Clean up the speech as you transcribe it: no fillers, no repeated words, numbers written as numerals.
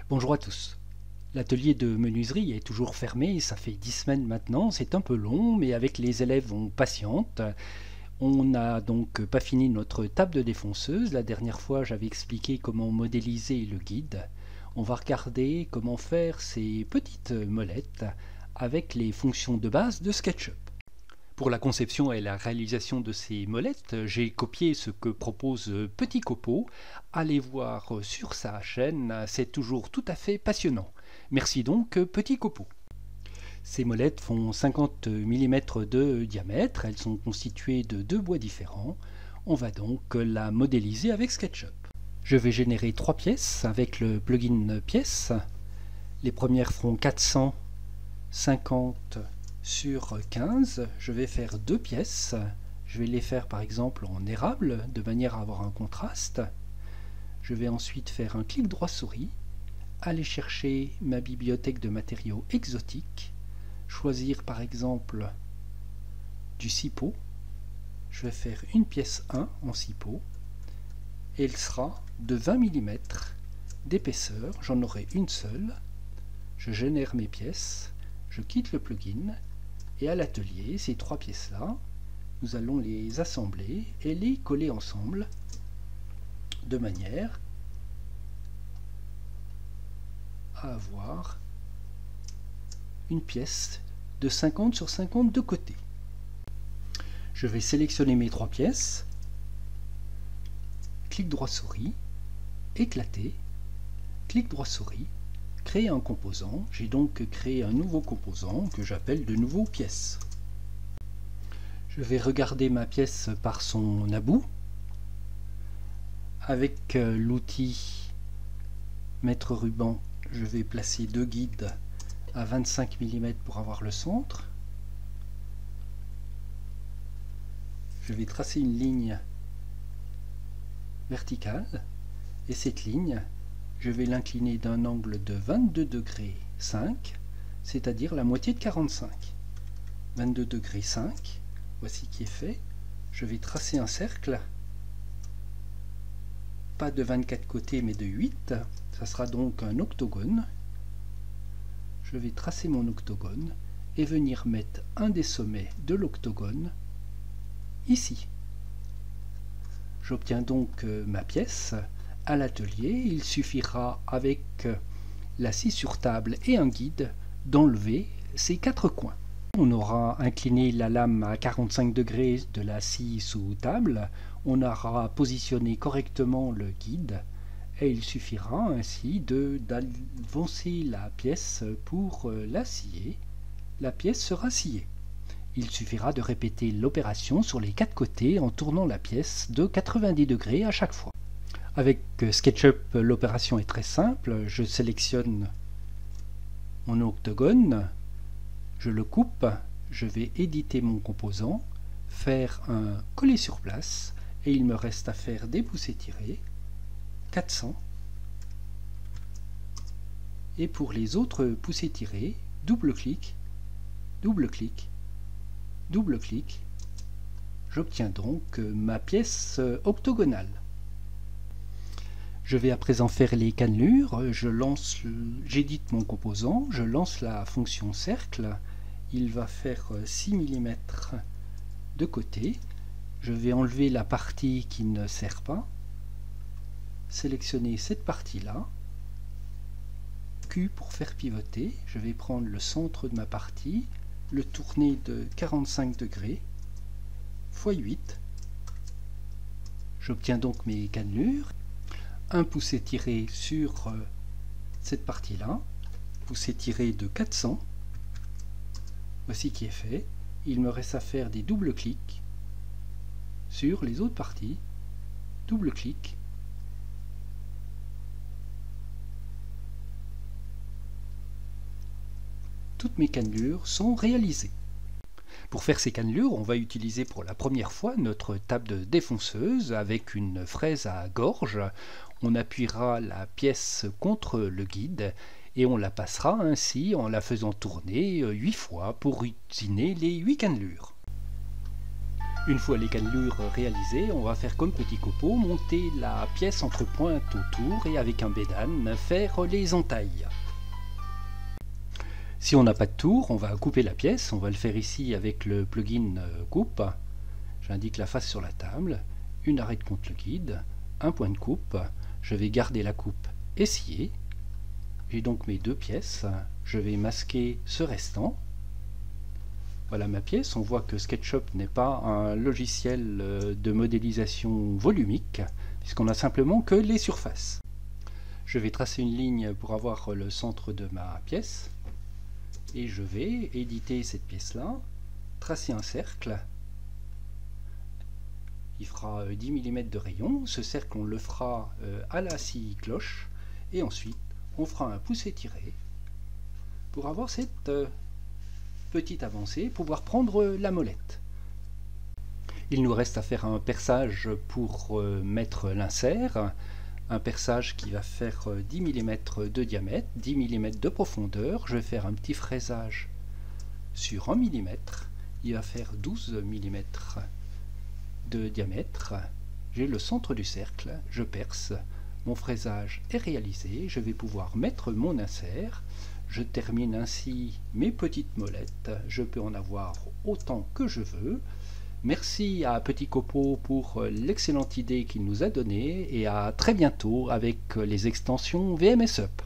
Bonjour à tous. L'atelier de menuiserie est toujours fermé, ça fait 10 semaines maintenant, c'est un peu long, mais avec les élèves on patiente. On n'a donc pas fini notre table de défonceuse. La dernière fois j'avais expliqué comment modéliser le guide. On va regarder comment faire ces petites molettes avec les fonctions de base de SketchUp. Pour la conception et la réalisation de ces molettes, j'ai copié ce que propose Petit Copeau. Allez voir sur sa chaîne, c'est toujours tout à fait passionnant. Merci donc Petit Copeau. Ces molettes font 50 mm de diamètre, elles sont constituées de deux bois différents. On va donc la modéliser avec SketchUp. Je vais générer 3 pièces avec le plugin pièces. Les premières feront 450 sur 15, je vais faire 2 pièces. Je vais les faire par exemple en érable, de manière à avoir un contraste. Je vais ensuite faire un clic droit souris, aller chercher ma bibliothèque de matériaux exotiques, choisir par exemple du cipeau. Je vais faire une pièce 1 en cipeau, et elle sera de 20 mm d'épaisseur, j'en aurai une seule. Je génère mes pièces, je quitte le plugin, et à l'atelier, ces 3 pièces-là, nous allons les assembler et les coller ensemble de manière à avoir une pièce de 50 sur 50 de côté. Je vais sélectionner mes 3 pièces, clic droit souris, éclater, clic droit souris, créer un composant. J'ai donc créé un nouveau composant que j'appelle de nouveau pièce. Je vais regarder ma pièce par son about. Avec l'outil mettre ruban, je vais placer 2 guides à 25 mm pour avoir le centre. Je vais tracer une ligne verticale et cette ligne, je vais l'incliner d'un angle de 22 degrés 5, c'est-à-dire la moitié de 45. 22 degrés 5, voici qui est fait. Je vais tracer un cercle, pas de 24 côtés mais de 8, ça sera donc un octogone. Je vais tracer mon octogone et venir mettre un des sommets de l'octogone ici. J'obtiens donc ma pièce. À l'atelier, il suffira avec la scie sur table et un guide d'enlever ces 4 coins. On aura incliné la lame à 45 degrés de la scie sous table, on aura positionné correctement le guide et il suffira ainsi d'avancer la pièce pour la scier. La pièce sera sciée. Il suffira de répéter l'opération sur les 4 côtés en tournant la pièce de 90 degrés à chaque fois. Avec SketchUp, l'opération est très simple. Je sélectionne mon octogone, je le coupe, je vais éditer mon composant, faire un coller sur place, et il me reste à faire des pouces étirés, 400. Et pour les autres pouces étirés, double-clic, double-clic, double-clic. J'obtiens donc ma pièce octogonale. Je vais à présent faire les cannelures, j'édite mon composant, je lance la fonction cercle, il va faire 6 mm de côté, je vais enlever la partie qui ne sert pas, sélectionner cette partie-là, Q pour faire pivoter, je vais prendre le centre de ma partie, le tourner de 45 degrés, x 8, j'obtiens donc mes cannelures. Un pouce étiré sur cette partie-là, pouce étiré de 400, voici qui est fait. Il me reste à faire des double-clics sur les autres parties, double-clic, toutes mes cannelures sont réalisées. Pour faire ces cannelures, on va utiliser pour la première fois notre table de défonceuse avec une fraise à gorge. On appuiera la pièce contre le guide et on la passera ainsi en la faisant tourner 8 fois pour usiner les 8 cannelures. Une fois les cannelures réalisées, on va faire comme petit copeau, monter la pièce entre pointes autour et avec un bédane faire les entailles. Si on n'a pas de tour, on va couper la pièce, on va le faire ici avec le plugin coupe. J'indique la face sur la table, une arête contre le guide, un point de coupe, je vais garder la coupe et scier. J'ai donc mes deux pièces, je vais masquer ce restant. Voilà ma pièce, on voit que SketchUp n'est pas un logiciel de modélisation volumique, puisqu'on a simplement que les surfaces. Je vais tracer une ligne pour avoir le centre de ma pièce, et je vais éditer cette pièce-là, tracer un cercle. Il fera 10 mm de rayon, ce cercle on le fera à la scie cloche, et ensuite on fera un pouce étiré pour avoir cette petite avancée, pouvoir prendre la molette. Il nous reste à faire un perçage pour mettre l'insert, un perçage qui va faire 10 mm de diamètre, 10 mm de profondeur. Je vais faire un petit fraisage sur 1 mm, il va faire 12 mm de diamètre. J'ai le centre du cercle, je perce, mon fraisage est réalisé, je vais pouvoir mettre mon insert. Je termine ainsi mes petites molettes, je peux en avoir autant que je veux. Merci à Petit Copeau pour l'excellente idée qu'il nous a donnée et à très bientôt avec les extensions VMSUP.